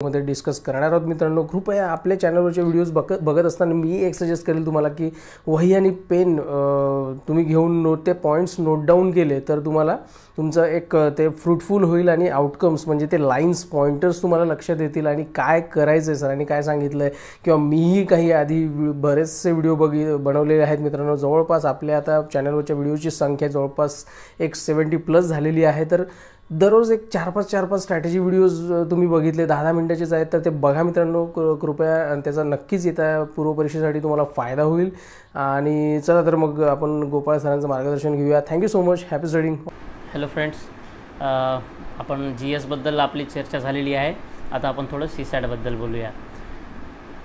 मध्ये डिस्कस करणार आहोत मित्रांनो। कृपया आपल्या चॅनलवरचे व्हिडिओज बघत असताना मी एक सजेस्ट करेल तुम्हाला की वही आणि पेन तुम्ही घेऊन ते पॉइंट्स नोट डाऊन केले तर तुम्हाला तुमचं एक ते फ्रुटफुल होईल आणि आउटकम्स म्हणजे ते लाईन्स पॉइंटर्स तुम्हाला लक्षात येतील आणि काय करायचं आहे सरांनी काय सांगितलं आहे किंवा मीही काही आधी बरेचसे व्हिडिओ बनवलेले आहेत मित्रांनो। जवळपास आपल्या आता चॅनलवरच्या व्हिडिओची संख्या जवळपास एक 70+ झालेली आहे। तर दररोज एक 4-5 स्ट्रॅटेजी व्हिडिओज तुम्ही बघितले 10-10 मिनिटाचेच आहेत तर ते बघा मित्रांनो कृपया। त्याचा नक्कीच येत्या पूर्वपरीक्षेसाठी तुम्हाला फायदा होईल। आणि चला तर मग आपण गोपाळ सरांचं मार्गदर्शन घेऊया। Thank you so much, happy studying. Hello friends, आपण GS बद्दल आपली चर्चा झालेली आहे। आता आपण थोडं CSAT बद्दल बोलूया।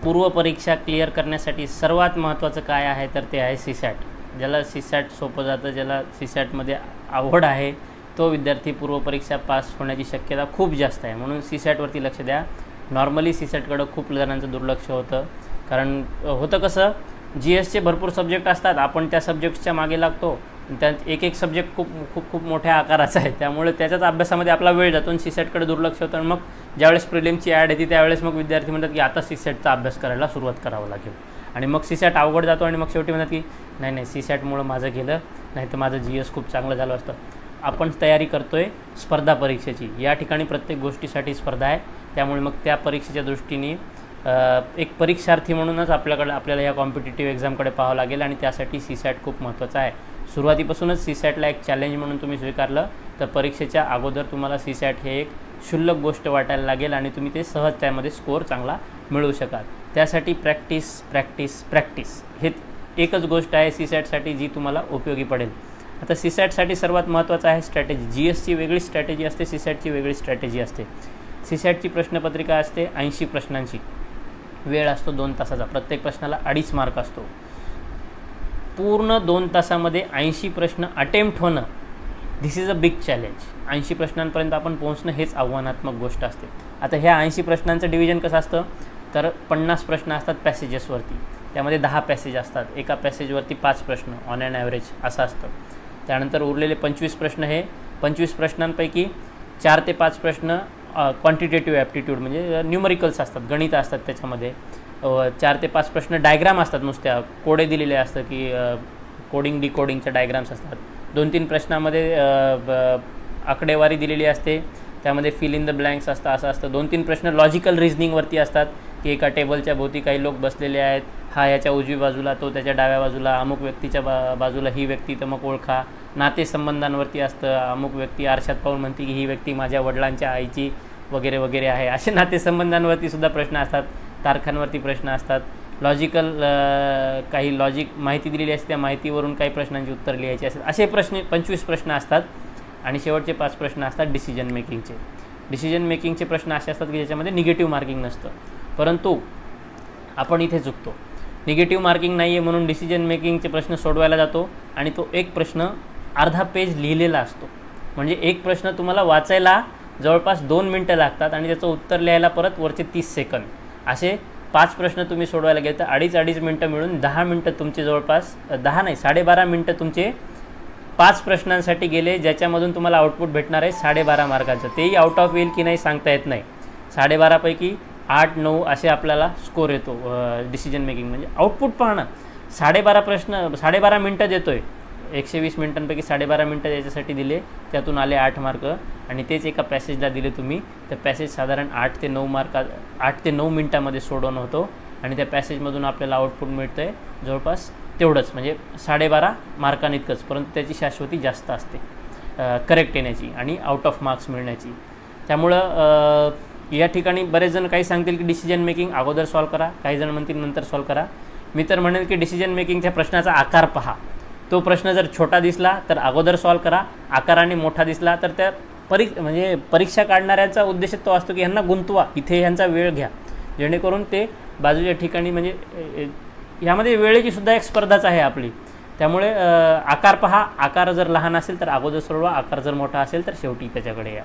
पूर्वपरीक्षा क्लिअर करण्यासाठी सर्वात महत्त्वाचं काय आहे तर ते आहे CSAT। ज्याला CSAT सोपं जातं, ज्याला CSATमध्ये आवड आहे तो विद्यार्थी पूर्वपरीक्षा पास होण्याची शक्यता खूप जास्त आहे। म्हणून CSATवरती लक्ष द्या। नॉर्मली CSATकडं खूप जणांचं दुर्लक्ष होतं, कारण होतं कसं GSचे भरपूर सब्जेक्ट असतात, आपण त्या सब्जेक्ट्सच्या मागे लागतो, त्यात एक सब्जेक्ट खूप मोठ्या आकाराचा आहे, त्यामुळे त्याच्याच अभ्यासामध्ये आपला वेळ जातो आणि CSATकडे दुर्लक्ष होतं। आणि मग ज्यावेळेस प्रिलिमची ॲड येते त्यावेळेस मग विद्यार्थी म्हणतात की आता CSATचा अभ्यास करायला सुरुवात करावं लागेल आणि मग CSAT अवघड जातो आणि मग शेवटी म्हणतात की नाही CSATमुळं माझं गेलं, नाही तर माझं GS खूप चांगलं झालं असतं। आपण तयारी करतोय स्पर्धा परीक्षेची, या ठिकाणी प्रत्येक गोष्टीसाठी स्पर्धा आहे, त्यामुळे मग त्या परीक्षेच्या दृष्टीने एक परीक्षार्थी म्हणूनच आपल्याला या कॉम्पिटिटिव्ह एक्झामकडे पाहावं लागेल आणि त्यासाठी CSAT खूप महत्त्वाचं आहे। सुरुवातीपासूनच CSATला एक चॅलेंज म्हणून तुम्ही स्वीकारलं तर परीक्षेच्या अगोदर तुम्हाला CSAT हे एक क्षुल्लक गोष्ट वाटायला लागेल आणि तुम्ही ते सहज त्यामध्ये स्कोअर चांगला मिळवू शकाल। त्यासाठी प्रॅक्टिस हे एकच गोष्ट आहे CSATसाठी जी तुम्हाला उपयोगी पडेल। आता CSATसाठी सर्वात महत्त्वाचं आहे स्ट्रॅटेजी। GSची वेगळी स्ट्रॅटेजी असते, CSATची वेगळी स्ट्रॅटेजी असते। CSATची प्रश्नपत्रिका असते 80 प्रश्नांची, वेळ असतो 2 तासाचा, प्रत्येक प्रश्नाला 2.5 मार्क असतो। पूर्ण 2 तासामध्ये 80 प्रश्न अटेम्प्ट होणं, this is a big challenge. 80 प्रश्नांपर्यंत आपण पोहोचणं हेच आव्हानात्मक गोष्ट असते। आता ह्या 80 प्रश्नांचं डिव्हिजन कसं असतं तर 50 प्रश्न असतात पॅसेजेसवरती, त्यामध्ये 10 पॅसेज असतात, एका पॅसेजवरती 5 प्रश्न ऑन ॲन ॲव्हरेज असं असतं। त्यानंतर उरलेले 25 प्रश्न हे 25 प्रश्नांपैकी 4 ते 5 प्रश्न क्वांटिटेटिव्ह ॲप्टिट्यूड म्हणजे न्यूमरिकल्स असतात, गणित असतात। त्याच्यामध्ये 4 ते 5 प्रश्न डायग्राम असतात, नुसत्या कोडे दिलेले असतं की कोडिंग डिकोडिंगच्या डायग्राम्स असतात। 2-3 प्रश्नामध्ये आकडेवारी दिलेली असते, त्यामध्ये फिल इन द ब्लँक्स असतं, असं असतं। 2-3 प्रश्न लॉजिकल रिझनिंगवरती असतात की एका टेबलच्या भोवती काही लोक बसलेले आहेत, हा याच्या उजवी बाजूला, तो त्याच्या डाव्या बाजूला, अमुक व्यक्तीच्या बाजूला ही व्यक्ती, तर मग ओळखा। नातेसंबंधांवरती असतं, अमुक व्यक्ती आरशात पाहून म्हणते की ही व्यक्ती माझ्या वडिलांच्या आईची वगैरे वगैरे आहे, असे नातेसंबंधांवरती सुद्धा प्रश्न असतात। तारखांवरती प्रश्न असतात, लॉजिकल काही लॉजिक माहिती दिलेली असते, त्या माहितीवरून काही प्रश्नांची उत्तर लिहायची असतात। असे 25 प्रश्न असतात आणि शेवटचे 5 प्रश्न असतात डिसिजन मेकिंगचे प्रश्न असे असतात की ज्याच्यामध्ये निगेटिव्ह मार्किंग नसतं, परंतु आपण इथे चुकतो। निगेटिव्ह मार्किंग नाही आहे म्हणून डिसिजन मेकिंगचे प्रश्न सोडवायला जातो आणि तो एक प्रश्न अर्धा पेज लिहिलेला असतो, म्हणजे एक प्रश्न तुम्हाला वाचायला जवळपास 2 मिनटं लागतात आणि त्याचं उत्तर लिहायला परत वरचे 30 सेकंद। असे 5 प्रश्न तुम्ही सोडवायला गेले तर 2.5 मिनटं मिळून 10 मिनटं तुमचे जवळपास 12.5 मिनटं तुमचे 5 प्रश्नांसाठी गेले, ज्याच्यामधून तुम्हाला आउटपुट भेटणार आहे 12.5 मार्काचं। तेही आउट ऑफ येईल की नाही सांगता येत नाही। 12.5 पैकी 8-9 असे आपल्याला स्कोर येतो डिसिजन मेकिंग म्हणजे। आउटपुट पाहणं, 12.5 मिनटं देतो आहे, 120 मिनटांपैकी 12.5 मिनटं याच्यासाठी दिले, त्यातून आले 8 मार्क आणि तेच एका पॅसेजला दिले तुम्ही, तर पॅसेज साधारण 8 ते 9 मिनटामध्ये सोडवणं होतो आणि त्या पॅसेजमधून आपल्याला आउटपुट मिळतं आहे जवळपास तेवढंच, म्हणजे 12.5 मार्कांइतकंच, परंतु त्याची शाश्वती जास्त असते करेक्ट येण्याची आणि आउट ऑफ मार्क्स मिळण्याची। त्यामुळं या ठिकाणी बरेच जण काही सांगतील की डिसिजन मेकिंग अगोदर सॉल्व करा, काही जण म्हणतील नंतर सॉल्व करा। मी तर म्हणेन की डिसिजन मेकिंगच्या प्रश्नाचा आकार पहा, तो प्रश्न जर छोटा दिसला तर अगोदर सॉल्व करा, आकाराने मोठा दिसला तर त्या परीक्षा काढणाऱ्यांचा उद्देश तो असतो की ह्यांना गुंतवा, इथे ह्यांचा वेळ घ्या, जेणेकरून ते बाजूच्या ठिकाणी म्हणजे ह्यामध्ये वेळेची सुद्धा एक स्पर्धाच आहे आपली। त्यामुळे आकार पहा, आकार जर लहान असेल तर अगोदर सोडवा, आकार जर मोठा असेल तर शेवटी त्याच्याकडे या।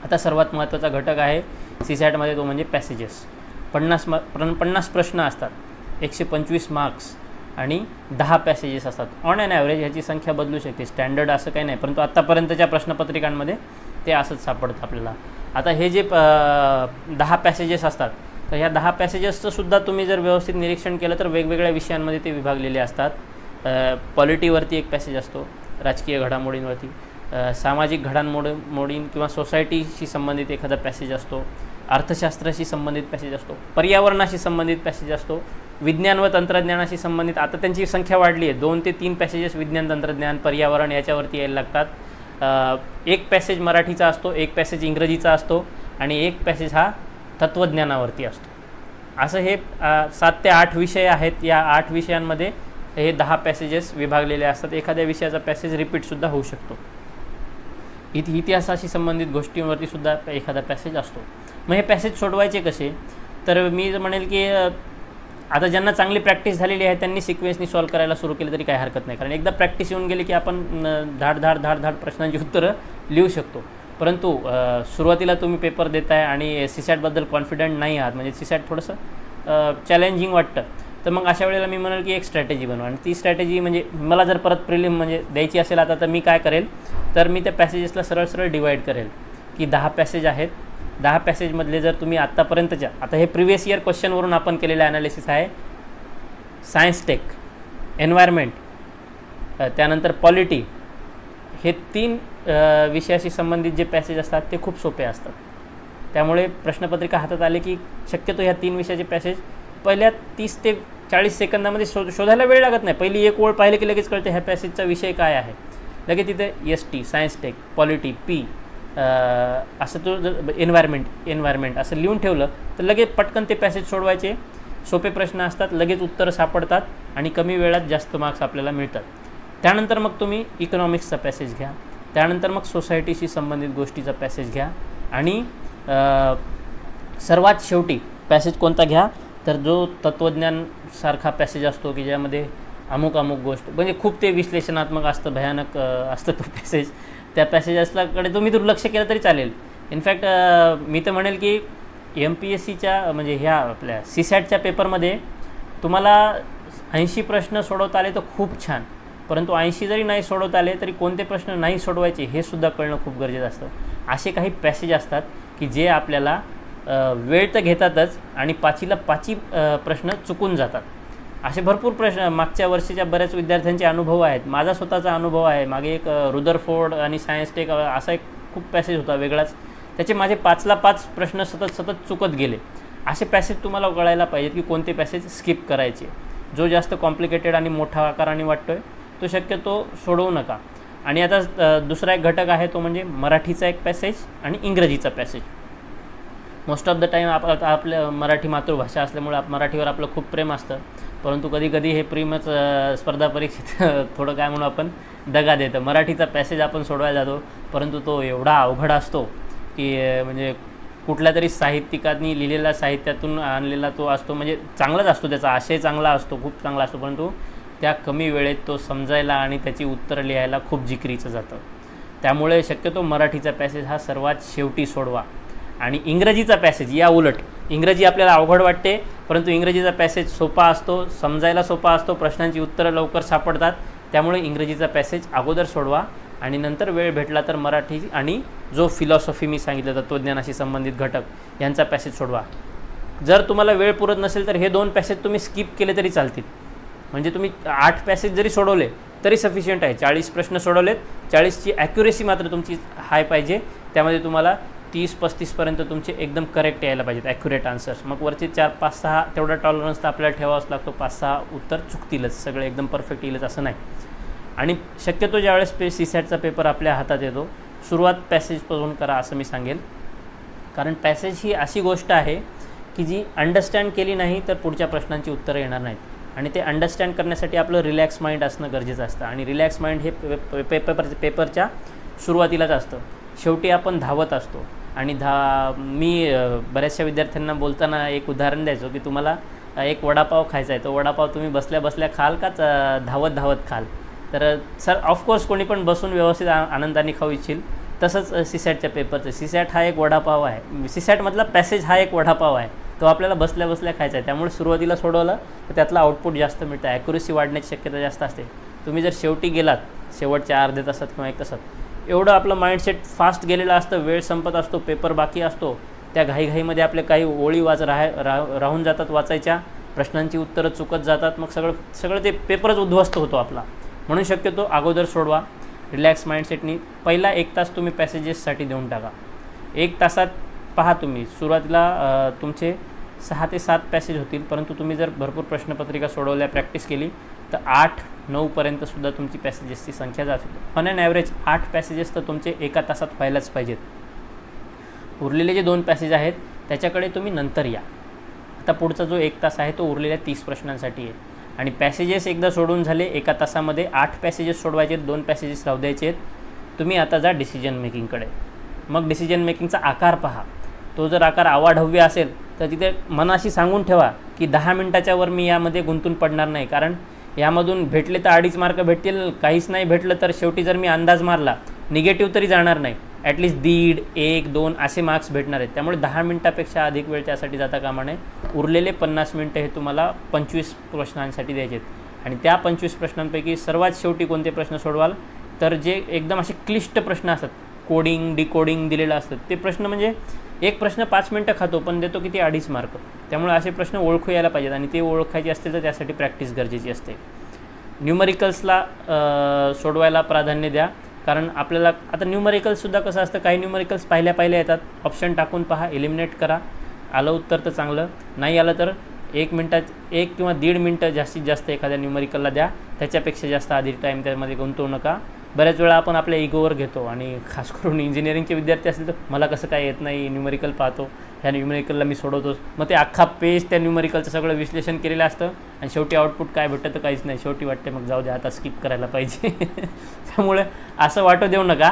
आता सर्वात महत्त्वाचा घटक आहे CSATमध्ये तो म्हणजे पॅसेजेस। 50 प्रश्न असतात, 125 मार्क्स आणि 10 पॅसेजेस असतात ऑन ॲन ॲव्हरेज। ह्याची संख्या बदलू शकते, स्टँडर्ड असं काही नाही, परंतु आत्तापर्यंतच्या प्रश्नपत्रिकांमध्ये ते असंच सापडतं आपल्याला। आता हे जे 10 पॅसेजेस असतात, तर ह्या 10 पॅसेजेसचं सुद्धा तुम्ही जर व्यवस्थित निरीक्षण केलं तर वेगवेगळ्या विषयांमध्ये ते विभागलेले असतात. पॉलिटीवरती एक पॅसेज असतो, राजकीय घडामोडींवरती, सामाजिक घडामोडीं किंवा सोसायटीशी संबंधित एखादा पॅसेज असतो, अर्थशास्त्राशी संबंधित पॅसेज असतो, पर्यावरणाशी संबंधित पॅसेज असतो, विज्ञान व तंत्रज्ञानाशी संबंधित. आता त्यांची संख्या वाढली आहे, 2 ते 3 पॅसेजेस विज्ञान, तंत्रज्ञान, पर्यावरण याच्यावरती यायला लागतात. एक पॅसेज मराठीचा असतो, एक पॅसेज इंग्रजीचा असतो आणि एक पॅसेज हा तत्त्वज्ञानावरती असतो. असं हे 7 ते 8 विषय आहेत. या 8 विषयांमध्ये हे 10 पॅसेजेस विभागलेले असतात. एखाद्या विषयाचा पॅसेज रिपीटसुद्धा होऊ शकतो. इतिहासाशी संबंधित गोष्टींवरती सुद्धा एखादा पॅसेज असतो. मग हे पॅसेज सोडवायचे कसे, तर मी म्हणेल की आता ज्यांना चांगली प्रॅक्टिस झालेली आहे त्यांनी सिक्वेन्सनी सॉल्व करायला सुरू केली तरी काही हरकत नाही, कारण एकदा प्रॅक्टिस येऊन गेली की आपण धाड प्रश्नांची उत्तरं लिहू शकतो. परंतु सुरुवातीला तुम्ही पेपर देताय आणि सीसॅटबद्दल कॉन्फिडंट नाही आहात, म्हणजे सीसॅट थोडंसं चॅलेंजिंग वाटतं, तर मग अशा वेळेला मी म्हणेल की एक स्ट्रॅटेजी बनवा. आणि ती स्ट्रॅटेजी म्हणजे मला जर परत प्रिलिम म्हणजे द्यायची असेल आता, तर मी काय करेल, तर मी त्या पॅसेजेसला सरळ डिवाईड करेल की 10 पॅसेज आहेत. 10 पॅसेजमधले जर तुम्ही आत्तापर्यंतच्या, आता हे प्रिव्हियस इयर क्वेश्चनवरून आपण केलेलं ॲनालिसिस आहे, सायन्स टेक, एन्व्हायरमेंट, त्यानंतर पॉलिटी, हे 3 विषयाशी संबंधित जे पॅसेज असतात ते खूप सोपे असतात. त्यामुळे प्रश्नपत्रिका हातात आले की शक्यतो ह्या 3 विषयाचे पॅसेज पहिल्या 30 ते 40 सेकंदामध्ये शोधायला वेळ लागत नाही. पहिली एक ओळ पाहिले की लगेच कळते ह्या पॅसेजचा विषय काय आहे. लगेच तिथे ST, science tech, polity, P असं तो एन्व्हायरमेंट असं लिहून ठेवलं तर लगेच पटकन ते पॅसेज सोडवायचे. सोपे प्रश्न असतात, लगेच उत्तरं सापडतात आणि कमी वेळात जास्त मार्क्स आपल्याला मिळतात. त्यानंतर मग तुम्ही इकॉनॉमिक्सचा पॅसेज घ्या, त्यानंतर मग सोसायटीशी संबंधित गोष्टीचा पॅसेज घ्या आणि सर्वात शेवटी पॅसेज कोणता घ्या, तर जो तत्त्वज्ञानसारखा पॅसेज असतो की ज्यामध्ये अमुक गोष्ट, म्हणजे खूप ते विश्लेषणात्मक असतं, भयानक असतं तो पॅसेज. त्या पॅसेजेसकडे तुम्ही दुर्लक्ष केलं तरी चालेल. इनफॅक्ट मी तर म्हणेल की MPSCच्या म्हणजे ह्या आपल्या सीसॅटच्या पेपरमध्ये तुम्हाला 80 प्रश्न सोडवता आले तर खूप छान, परंतु 80 जरी नाही सोडवता आले तरी कोणते प्रश्न नाही सोडवायचे हे सुद्धा कळणं खूप गरजेचं असतं. असे काही पॅसेज असतात की जे आपल्याला वेळ तर घेतातच आणि 5ला 5 प्रश्न चुकून जातात. असे भरपूर प्रश्न मागच्या वर्षीच्या बऱ्याच विद्यार्थ्यांचे अनुभव आहेत. माझा स्वतःचा अनुभव आहे. मागे एक रुदरफोर्ड आणि सायन्स टेक असा एक खूप पॅसेज होता वेगळाच, त्याचे माझे 5ला 5 प्रश्न सतत चुकत गेले. असे पॅसेज तुम्हाला कळायला पाहिजेत की कोणते पॅसेज स्किप करायचे. जो जास्त कॉम्प्लिकेटेड आणि मोठा आकाराने वाटतो आहे तो शक्यतो सोडवू नका. आणि आता दुसरा एक घटक आहे तो म्हणजे मराठीचा एक पॅसेज आणि इंग्रजीचा passage. Most of the time आपल्या मराठी मातृभाषा असल्यामुळे मराठीवर आपलं खूप प्रेम असतं, परंतु कधी हे प्रेमच स्पर्धा परीक्षेत थोडं काय म्हणून आपण दगा देतं. मराठीचा पॅसेज आपण सोडवायला जातो, परंतु तो एवढा अवघड असतो की म्हणजे कुठल्या तरी साहित्यिकांनी लिहिलेला, साहित्यातून आणलेला तो असतो. म्हणजे चांगलाच असतो, त्याचा आशय चांगला असतो, खूप चांगला असतो, परंतु त्या कमी वेळेत तो समजायला आणि त्याची उत्तरं लिहायला खूप जिकिरीचं जातं. त्यामुळे शक्यतो मराठीचा पॅसेज हा सर्वात शेवटी सोडवा. आणि इंग्रजीचा पॅसेज या उलट, इंग्रजी आपल्याला अवघड वाटते, परंतु इंग्रजीचा पॅसेज सोपा असतो, समजायला सोपा असतो, प्रश्नांची उत्तरं लवकर सापडतात. त्यामुळे इंग्रजीचा पॅसेज अगोदर सोडवा आणि नंतर वेळ भेटला तर मराठी आणि जो फिलॉसॉफी मी सांगितलं तत्त्वज्ञानाशी संबंधित घटक यांचा पॅसेज सोडवा. जर तुम्हाला वेळ पुरत नसेल तर हे 2 पॅसेज तुम्ही स्किप केले तरी चालतील. म्हणजे तुम्ही 8 पॅसेज जरी सोडवले तरी सफिशियंट आहे. 40 प्रश्न सोडवलेत, 40ची ॲक्युरेसी मात्र तुमची हाय पाहिजे. त्यामध्ये तुम्हाला 30-35पर्यंत तुमचे एकदम करेक्ट यायला पाहिजेत, ॲक्युरेट आन्सर्स. मग वरचे 4-5-6 तेवढा टॉलरन्स तर आपल्याला ठेवावाच लागतो. 5-6 उत्तर चुकतीलच, सगळे एकदम परफेक्ट येईलच असं नाही. आणि शक्यतो ज्यावेळेस सीसॅटचा पेपर आपल्या हातात येतो, सुरुवात पॅसेजपासून करा असं मी सांगेल. कारण पॅसेज ही अशी गोष्ट आहे की जी अंडरस्टँड केली नाही तर पुढच्या प्रश्नांची उत्तरं येणार नाहीत. आणि ते अंडरस्टँड करण्यासाठी आपलं रिलॅक्स माइंड असणं गरजेचं असतं. आणि रिलॅक्स माइंड हे पेपरच्या सुरुवातीलाच असतं. शेवटी आपण धावत असतो. आणि मी बऱ्याचशा विद्यार्थ्यांना बोलताना एक उदाहरण द्यायचो की तुम्हाला एक वडापाव खायचा आहे, तो वडापाव तुम्ही बसल्या खाल का धावत खाल. तर सर ऑफकोर्स कोणी पण बसून व्यवस्थित आनंदाने खाऊ इच्छिल. तसंच सीसॅटच्या पेपरचं, सीसॅट हा एक वडापाव आहे, सीसॅटमधला पॅसेज हा एक वडापाव आहे, तो आपल्याला बसल्या खायचा आहे. त्यामुळे सुरुवातीला सोडवलं तर त्यातलं आउटपुट जास्त मिळतं, ॲक्युरेसी वाढण्याची शक्यता जास्त असते. तुम्ही जर शेवटी गेलात, शेवटच्या अर्ध्या तासात किंवा 1 तासात, एवढं आपलं माइंडसेट फास्ट गेलेलं असतं, वेळ संपत असतो, पेपर बाकी असतो, त्या घाईघाईमध्ये आपले काही ओळी राहून जातात वाचायच्या, प्रश्नांची उत्तरं चुकत जातात, मग सगळं ते पेपरच उद्ध्वस्त होतो आपला. म्हणून शक्यतो अगोदर सोडवा रिलॅक्स माइंडसेटनी. पहिला 1 तास तुम्ही पॅसेजेससाठी देऊन टाका. 1 तासात पहा तुम्ही सुरुवातीला तुमचे 6 ते 7 पॅसेज होतील, परंतु तुम्ही जर भरपूर प्रश्नपत्रिका सोडवल्या, प्रॅक्टिस केली तर 8-9 पर्यंतसुद्धा तुमची पॅसेजेसची संख्या जाते. ऑन ॲन ॲव्हरेज 8 पॅसेजेस तर तुमचे 1 तासात व्हायलाच पाहिजेत. उरलेले जे 2 पॅसेज आहेत त्याच्याकडे तुम्ही नंतर या. आता पुढचा जो 1 तास आहे तो उरलेल्या 30 प्रश्नांसाठी आहे. आणि पॅसेजेस एकदा सोडून झाले, 1 तासामध्ये 8 पॅसेजेस सोडवायचे आहेत, 2 पॅसेजेस राहू द्यायचे आहेत. तुम्ही आता जा डिसिजन मेकिंगकडे. मग डिसिजन मेकिंगचा आकार पहा. तो जर आकार आवाढव्य असेल तर तिथे मनाशी सांगून ठेवा की 10 मिनिटाच्या वर मी यामध्ये गुंतून पडणार नाही, कारण यामधून भेटले तर 2.5 मार्क भेटतील, काहीच नाही भेटलं तर शेवटी जर मी अंदाज मारला निगेटिव्ह तरी जाणार नाही, ॲटलिस्ट 1.5, 1, 2 असे मार्क्स भेटणार आहेत. त्यामुळे 10 मिनिटापेक्षा अधिक वेळ त्यासाठी जाता कामा नये. उरलेले 50 मिनिटं हे तुम्हाला 25 प्रश्नांसाठी द्यायचे आहेत. आणि त्या 25 प्रश्नांपैकी सर्वात शेवटी कोणते प्रश्न सोडवाल तर जे एकदम असे क्लिष्ट प्रश्न असतात, कोडिंग डिकोडिंग दिलेलं असतं, ते प्रश्न म्हणजे एक प्रश्न 5 मिनिटं खातो पण देतो किती 2.5 मार्क. त्यामुळे असे प्रश्न ओळखू यायला पाहिजेत आणि ते ओळखायचे असतील तर त्यासाठी प्रॅक्टिस गरजेची असते. न्यूमरिकल्सला सोडवायला प्राधान्य द्या, कारण आपल्याला आता न्यूमरिकल्ससुद्धा कसं असतं, काही न्यूमरिकल्स पाहिल्या येतात, ऑप्शन टाकून पहा, एलिमिनेट करा. आलं उत्तर तर चांगलं, नाही आलं तर 1 मिनटात 1 किंवा 1.5 मिनटं जास्तीत जास्त एखाद्या न्यूमरिकलला द्या. त्याच्यापेक्षा जास्त आधी टाईम त्यामध्ये गुंतवू नका. बऱ्याच वेळा आपण आपल्या इगोवर घेतो आणि खास करून इंजिनिअरिंगचे विद्यार्थी असतील तर मला कसं काय येत नाही, न्यूमरिकल पाहतो, ह्या न्यूमरिकलला मी सोडवतोच. मग ते अख्खा पेज त्या न्यूमरिकलचं सगळं विश्लेषण केलेलं असतं आणि शेवटी आउटपुट काय भेटतं तर काहीच नाही. शेवटी वाटते मग जाऊ दे आता स्किप करायला पाहिजे. त्यामुळे असं वाटू देऊ नका.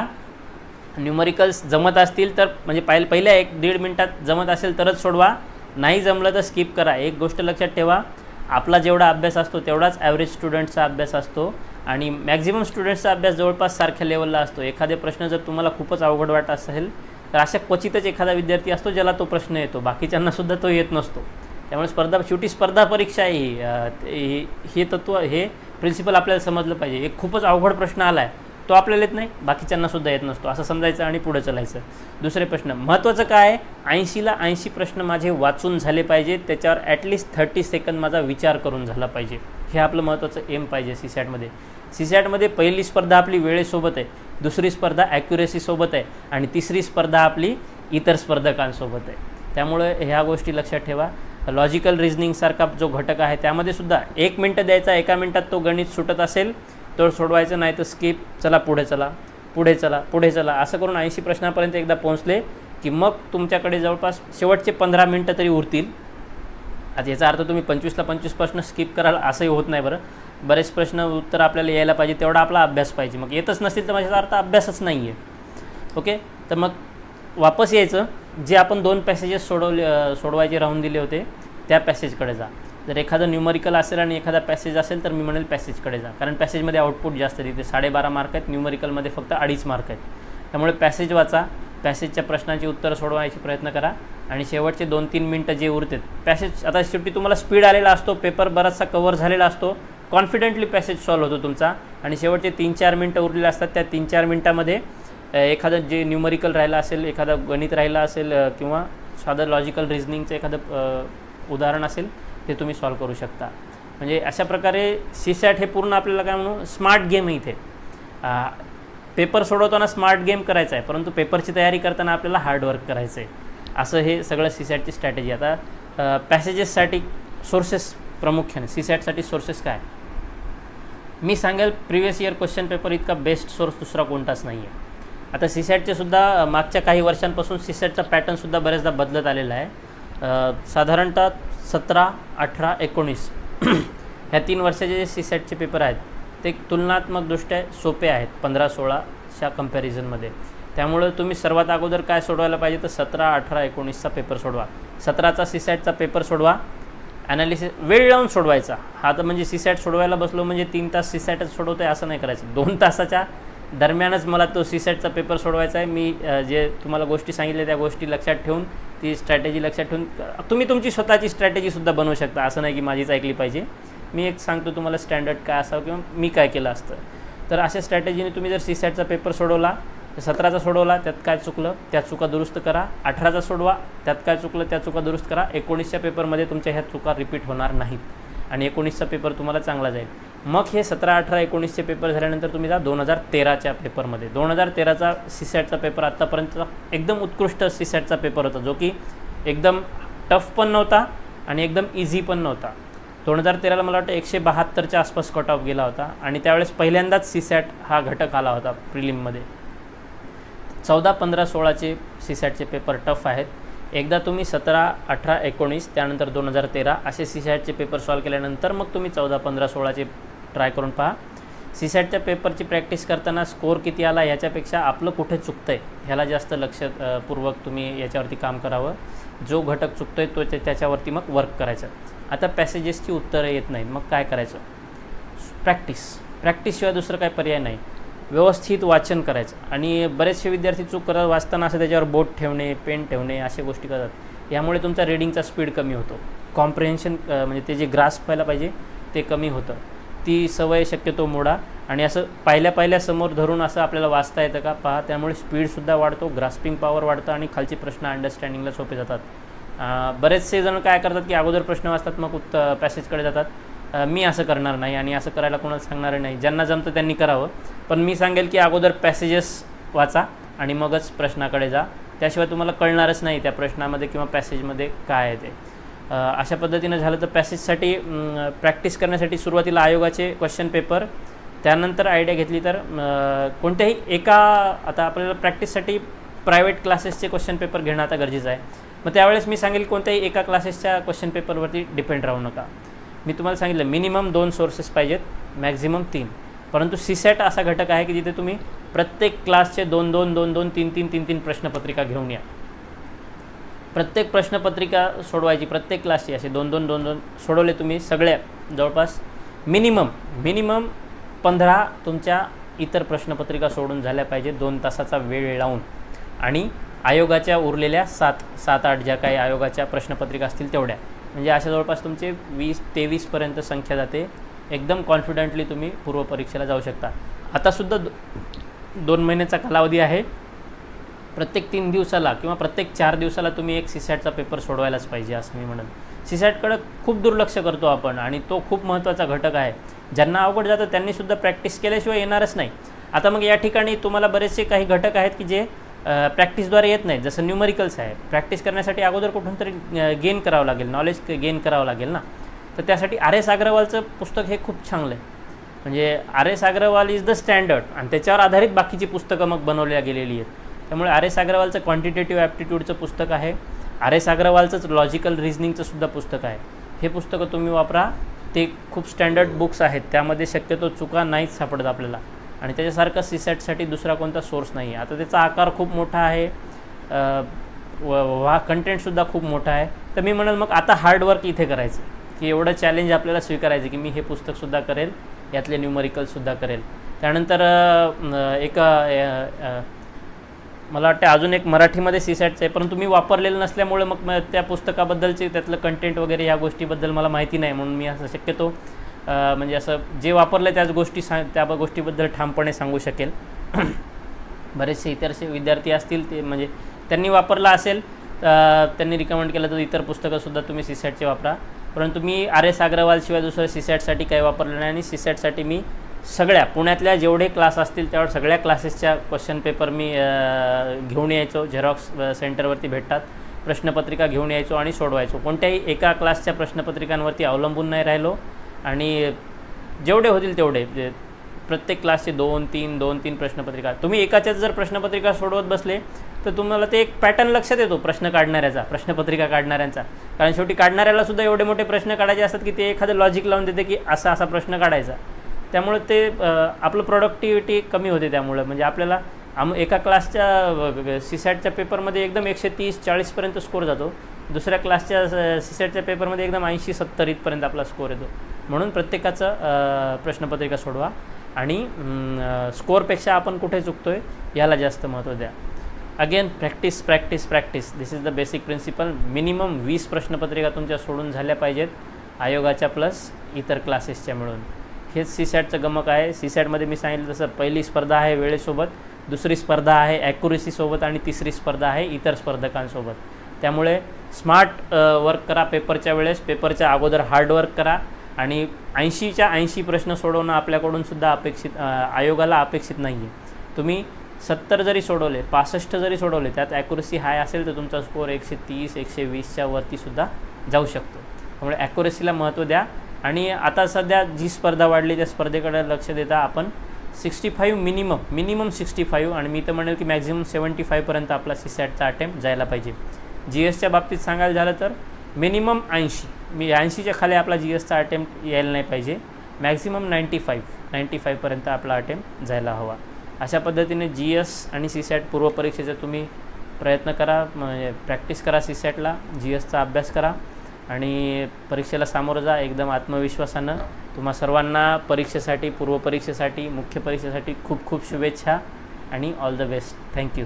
न्यूमरिकल्स जमत असतील तर म्हणजे पहिल्या 1-1.5 मिनटात जमत असेल तरच सोडवा, नाही जमलं तर स्किप करा. एक गोष्ट लक्षात ठेवा, आपला जेवढा अभ्यास असतो तेवढाच ॲव्हरेज स्टुडंटचा अभ्यास असतो आणि मॅक्झिमम स्टुडंट्सचा अभ्यास जवळपास सारख्या लेवलला असतो. एखादे प्रश्न जर तुम्हाला खूपच अवघड वाटत असेल तर अशा क्वचितच एखादा विद्यार्थी असतो ज्याला तो प्रश्न येतो, बाकीच्यांनासुद्धा तो येत नसतो. त्यामुळे शेवटी स्पर्धा परीक्षा आहे, हे तत्त्व, हे प्रिन्सिपल आपल्याला समजलं पाहिजे. एक खूपच अवघड प्रश्न आला आहे, तो आपल्याला येत नाही, बाकीच्यांनासुद्धा येत नसतो, असं समजायचं आणि पुढे चालायचं. दुसरे प्रश्न महत्त्वाचं काय आहे, 80ला 80 प्रश्न माझे वाचून झाले पाहिजेत, त्याच्यावर ॲटलिस्ट 30 सेकंद माझा विचार करून झाला पाहिजे. हे आपलं महत्त्वाचं एम पाहिजे सीसॅटमध्ये. सीसॅटमध्ये पहिली स्पर्धा आपली वेळेसोबत आहे, दुसरी स्पर्धा ॲक्युरेसीसोबत आहे आणि तिसरी स्पर्धा आपली इतर स्पर्धकांसोबत आहे. त्यामुळे ह्या गोष्टी लक्षात ठेवा. लॉजिकल रिझनिंगसारखा जो घटक आहे त्यामध्ये सुद्धा 1 मिनटं द्यायचा, 1 मिनटात तो गणित सुटत असेल तर सोडवायचं, नाही तर स्किप, चला पुढे चला पुढे चला पुढे चला, असं करून 80 प्रश्नापर्यंत एकदा पोहोचले की मग तुमच्याकडे जवळपास शेवटचे 15 मिनटं तरी उरतील. आता याचा अर्थ तुम्ही 25ला 25 प्रश्न स्किप कराल असंही होत नाही. बरेच प्रश्न उत्तर आपल्याला यायला पाहिजे, तेवढा आपला अभ्यास पाहिजे. मग येतच नसतील तर माझ्याचा अर्थ अभ्यासच नाही आहे. ओके, तर मग वापस यायचं, जे आपण 2 पॅसेजेस सोडवायचे राहून दिले होते त्या पॅसेजकडे जा. जर एखादं न्यूमरिकल असेल आणि एखादा पॅसेज असेल तर मी म्हणेल पॅसेजकडे जा, कारण पॅसेजमध्ये आउटपुट जास्त तिथे 12.5 मार्क आहेत, न्यूमरिकलमध्ये फक्त 2.5 मार्क आहेत. त्यामुळे पॅसेज वाचा, पॅसेजच्या प्रश्नांची उत्तरं सोडवायचे प्रयत्न करा आणि शेवटचे 2-3 मिनटं जे उरतात पॅसेज, आता शेवटी तुम्हाला स्पीड आलेला असतो, पेपर बराचसा कव्हर झालेला असतो, कॉन्फिडेंटली पॅसेज सॉल्व्ह होतो तुमचा आणि शेवटचे 3-4 मिनटं उरलेले असतात. त्या 3-4 मिनटामध्ये एखादं जे न्यूमरिकल राहिलं असेल, एखादं गणित राहिलं असेल किंवा साधं लॉजिकल रिझनिंगचं एखादं उदाहरण असेल ते तुम्ही सॉल्व्ह करू शकता. म्हणजे अशा प्रकारे सीसॅट हे पूर्ण आपल्याला काय म्हणू, स्मार्ट गेम आहे. इथे पेपर सोडवताना स्मार्ट गेम करायचा आहे, परंतु पेपरची तयारी करताना आपल्याला हार्डवर्क करायचं आहे. असं हे सगळं सीसॅटची स्ट्रॅटेजी. आता पॅसेजेससाठी सोर्सेस, प्रामुख्याने सीसॅटसाठी सोर्सेस काय, मी सांगेल प्रिव्हियस इयर क्वेश्चन पेपर इतका बेस्ट सोर्स दुसरा कोणताच नाही आहे. आता सीसॅटचे सुद्धा मागच्या काही वर्षांपासून सीसॅटचा पॅटर्नसुद्धा बरेचदा बदलत आलेला आहे. साधारणतः 17, 18, 19 ह्या 3 वर्षाचे जे सीसॅटचे पेपर आहेत ते तुलनात्मकदृष्ट्या सोपे आहेत 15-16च्या कंपॅरिझनमध्ये. त्यामुळं तुम्ही सर्वात अगोदर काय सोडवायला पाहिजे तर 17, 18, 19चा पेपर सोडवा. 17चा सीसॅटचा पेपर सोडवा, ॲनालिसिस वेळ लावून सोडवायचा. हा तर म्हणजे सीसॅट सोडवायला बसलो म्हणजे 3 तास सीसॅटच सोडवतो आहे असं नाही करायचं. 2 तासाच्या दरम्यानच मला तो सीसॅटचा पेपर सोडवायचा आहे. मी जे तुम्हाला गोष्टी सांगितल्या त्या गोष्टी लक्षात ठेवून, ती स्ट्रॅटेजी लक्षात ठेवून तुम्ही तुमची स्वतःची स्ट्रॅटेजीसुद्धा बनवू शकता. असं नाही की माझीच ऐकली पाहिजे. मी एक सांगतो तुम्हाला स्टँडर्ड काय असावं किंवा मी काय केलं असतं. तर अशा स्ट्रॅटेजीने तुम्ही जर सीसॅटचा पेपर सोडवला 17चा सोडवला, त्यात काय चुकलं त्या चुका दुरुस्त करा. 18चा सोडवा, त्यात काय चुकलं त्या चुका दुरुस्त करा. 19च्या पेपरमध्ये तुमच्या ह्या चुका रिपीट होणार नाहीत आणि 19चा पेपर तुम्हाला चांगला जाईल. मग हे 17, 18, 19चे पेपर झाल्यानंतर तुम्ही जा 2013च्या पेपरमध्ये. 2013चा सीसॅटचा पेपर आत्तापर्यंतचा एकदम उत्कृष्ट सीसॅटचा पेपर होता, जो की एकदम टफ पण नव्हता आणि एकदम इझी पण नव्हता. 2013ला मला वाटतं 172च्या आसपास कट ऑफ गेला होता आणि त्यावेळेस पहिल्यांदाच सीसॅट हा घटक आला होता प्रिलिममध्ये. 14, 15, 16चे सीसॅटचे पेपर टफ आहेत. एकदा तुम्ही 17, 18, 19 त्यानंतर 2013 असे सीसॅटचे पेपर सॉल्व केल्यानंतर मग तुम्ही 14, 15, 16चे ट्राय करून पहा. सीसॅटच्या पेपरची प्रॅक्टिस करताना स्कोअर किती आला ह्याच्यापेक्षा आपलं कुठे चुकतं आहे ह्याला जास्त लक्षपूर्वक तुम्ही याच्यावरती काम करावं. जो घटक चुकतो आहे तो त्याच्यावरती मग वर्क करायचं. आता पॅसेजेसची उत्तरं येत नाहीत, मग काय करायचं? प्रॅक्टिसशिवाय दुसरं काय पर्याय नाही. व्यवस्थित वाचन करायचं आणि बरेचसे विद्यार्थी चूक करत वाचताना असं त्याच्यावर बोट ठेवणे, पेन ठेवणे अशा गोष्टी करतात. यामुळे तुमचा रीडिंगचा स्पीड कमी होतो. कॉम्प्रिहेन्शन म्हणजे ते जे ग्रास्प व्हायला पाहिजे ते कमी होतं. ती सवय शक्यतो मोडा आणि असं पहिल्या समोर धरून असं आपल्याला वाचता येतं का पहा. त्यामुळे स्पीडसुद्धा वाढतो, ग्रास्पिंग पॉवर वाढतं आणि खालचे प्रश्न अंडरस्टँडिंगला सोपे जातात. बरेचसे जण काय करतात की अगोदर प्रश्न वाचतात मग पॅसेजकडे जातात. मी असं करणार नाही आणि असं करायला कोणाला सांगणार नाही. ज्यांना जमतं त्यांनी करावं, पण मी सांगेल की अगोदर पॅसेजेस वाचा आणि मगच प्रश्नाकडे जा. त्याशिवाय तुम्हाला कळणारच नाही त्या प्रश्नामध्ये किंवा पॅसेजमध्ये काय आहे ते. अशा पद्धतीनं झालं तर पॅसेजसाठी प्रॅक्टिस करण्यासाठी सुरुवातीला आयोगाचे क्वेश्चन पेपर, त्यानंतर आयडिया घेतली तर कोणत्याही एका आता आपल्याला प्रॅक्टिससाठी प्रायव्हेट क्लासेसचे क्वेश्चन पेपर घेणं आता गरजेचं आहे. मग त्यावेळेस मी सांगेल कोणत्याही एका क्लासेसच्या क्वेश्चन पेपरवरती डिपेंड राहू नका. मी तुम्हाला सांगितलं मिनिमम 2 सोर्सेस पाहिजेत, मॅक्झिमम 3. परंतु सीसॅट असा घटक आहे की जिथे तुम्ही प्रत्येक क्लासचे 2-2, 3-3 प्रश्नपत्रिका घेऊन या. प्रत्येक प्रश्नपत्रिका सोडवायची, प्रत्येक क्लासची असे 2-2 सोडवले तुम्ही सगळ्या जवळपास मिनिमम 15 तुमच्या इतर प्रश्नपत्रिका सोडून झाल्या पाहिजे 2 तासाचा वेळ लावून. आणि आयोगाच्या उरलेल्या 7-8 ज्या काही आयोगाच्या प्रश्नपत्रिका असतील तेवढ्या, म्हणजे अशा जवळपास तुमचे 20-23पर्यंत संख्या जाते. एकदम कॉन्फिडंटली तुम्ही पूर्वपरीक्षेला जाऊ शकता. आतासुद्धा 2 महिन्याचा कालावधी आहे. प्रत्येक 3 दिवसाला किंवा प्रत्येक 4 दिवसाला तुम्ही एक सीसॅटचा पेपर सोडवायलाच पाहिजे असं मी म्हणेन. सीसॅटकडं खूप दुर्लक्ष करतो आपण आणि तो खूप महत्त्वाचा घटक आहे. ज्यांना अवघड जातं त्यांनीसुद्धा प्रॅक्टिस केल्याशिवाय येणारच नाही. आता मग या ठिकाणी तुम्हाला बरेचसे काही घटक आहेत की जे प्रॅक्टिसद्वारे येत नाहीत. जसं न्यूमरिकल्स आहे, प्रॅक्टिस करण्यासाठी अगोदर कुठून तरी गेन करावं लागेल, नॉलेज गेन करावं लागेल ना. तर त्यासाठी R.S. अग्रवालचं पुस्तक हे खूप चांगलं आहे. म्हणजे R.S. Agarwal is the standard आणि त्याच्यावर आधारित बाकीची पुस्तकं मग बनवल्या गेलेली आहेत. त्यामुळे R.S. अग्रवालचं क्वांटिटेटिव्ह ॲप्टिट्यूडचं पुस्तक आहे. R.S. अग्रवालचंच लॉजिकल रिझनिंगचं सुद्धा पुस्तक आहे. हे पुस्तकं तुम्ही वापरा. ते खूप स्टँडर्ड बुक्स आहेत, त्यामध्ये शक्यतो चुका नाहीच सापडत आपल्याला आणि त्याच्यासारखं सीसॅटसाठी दुसरा कोणता सोर्स नाही आहे. आता त्याचा आकार खूप मोठा आहे, कंटेंटसुद्धा खूप मोठा आहे. तर मी म्हणेल मग आता हार्डवर्क इथे करायचं की एवढं चॅलेंज आपल्याला स्वीकारायचं की मी हे पुस्तकसुद्धा करेल, यातले न्यूमरिकलसुद्धा करेल. त्यानंतर मला वाटतं अजून एक मराठीमध्ये सीसॅटचं आहे, परंतु मी वापरलेलं नसल्यामुळे मग त्या पुस्तकाबद्दलचे त्यातलं कंटेंट वगैरे या गोष्टीबद्दल मला माहिती नाही, म्हणून मी असं शक्यतो म्हणजे असं जे वापरलं त्याच गोष्टी त्या गोष्टीबद्दल ठामपणे सांगू शकेल. बरेचसे इतरचे विद्यार्थी असतील ते म्हणजे त्यांनी वापरला असेल, त्यांनी रिकमेंड केलं तर इतर पुस्तकंसुद्धा तुम्ही सीसॅटचे वापरा. परंतु मी R.S. अग्रवालशिवाय दुसरं सीसॅटसाठी काही वापरलं नाही आणि सीसॅटसाठी मी सगळ्या पुण्यातल्या जेवढे क्लास असतील त्यावर सगळ्या क्लासेसच्या क्वेश्चन पेपर मी घेऊन यायचो. झेरॉक्स सेंटरवरती भेटतात, प्रश्नपत्रिका घेऊन यायचो आणि सोडवायचो. कोणत्याही एका क्लासच्या प्रश्नपत्रिकांवरती अवलंबून नाही राहिलो आणि जेवढे होतील तेवढे प्रत्येक क्लासचे 2-3 प्रश्नपत्रिका. तुम्ही एकाच्याच जर प्रश्नपत्रिका सोडवत बसले तर तुम्हाला ते एक पॅटर्न लक्षात येतो प्रश्नपत्रिका काढणाऱ्यांचा. कारण शेवटी काढणाऱ्यालासुद्धा एवढे मोठे प्रश्न काढायचे असतात की ते एखादं लॉजिक लावून देते की असा प्रश्न काढायचा. त्यामुळे ते आपलं प्रोडक्टिव्हिटी कमी होते. त्यामुळे म्हणजे आपल्याला एका क्लासच्या सीसॅटच्या पेपरमध्ये एकदम 130-140पर्यंत स्कोअर जातो, दुसऱ्या क्लासच्या सीसॅटच्या पेपरमध्ये एकदम 80-70 इथपर्यंत आपला स्कोअर येतो. म्हणून प्रत्येकाचं प्रश्नपत्रिका सोडवा आणि स्कोअरपेक्षा आपण कुठे चुकतो आहे याला जास्त महत्त्व द्या. Again practice this is the basic principle. Minimum 20 प्रश्नपत्रिका तुमच्या सोडून झाल्या पाहिजेत आयोगाच्या प्लस इतर क्लासेसच्या मिळून. हेच सीसॅटचं गमक आहे. सीसॅटमध्ये मी सांगितलं तसं पहिली स्पर्धा आहे वेळेसोबत, दुसरी स्पर्धा आहे ॲक्युरेसीसोबत आणि तिसरी स्पर्धा आहे इतर स्पर्धकांसोबत. त्यामुळे स्मार्ट वर्क करा पेपरच्या वेळेस, पेपरच्या अगोदर हार्डवर्क करा आणि 80च्या 80 प्रश्न सोडवणं आपल्याकडून सुद्धा आयोगाला अपेक्षित नाही आहे. तुम्ही 70 जरी सोडवले, 65 जरी सोडवले, त्यात ॲक्युरेसी हाय असेल तर तुमचा स्कोअर 130 120च्या वरतीसुद्धा जाऊ शकतो. त्यामुळे ॲक्युरेसीला महत्त्व द्या. आणि आता सध्या जी स्पर्धा वाढली त्या स्पर्धेकडे लक्ष देता आपण 65 मिनिमम 65 आणि मी तर म्हणेल की मॅक्झिमम 75पर्यंत आपला CSATचा अटेम्प्ट जायला पाहिजे. GSच्या बाबतीत सांगायला झालं तर मिनिमम 80च्या खाली आपला GSचा अटेम्प्ट यायला नाही पाहिजे. मॅक्झिमम 95पर्यंत आपला अटेम्प्ट जायला हवा. अशा पद्धतीने GS आणि CSAT पूर्वपरीक्षेचा तुम्ही प्रयत्न करा, म्हणजे प्रॅक्टिस करा. CSATला GSचा अभ्यास करा आणि परीक्षेला सामोरं जा एकदम आत्मविश्वासानं. तुम्हा सर्वांना परीक्षेसाठी, पूर्वपरीक्षेसाठी, मुख्य परीक्षेसाठी खूप खूप शुभेच्छा आणि ऑल द बेस्ट. थँक्यू.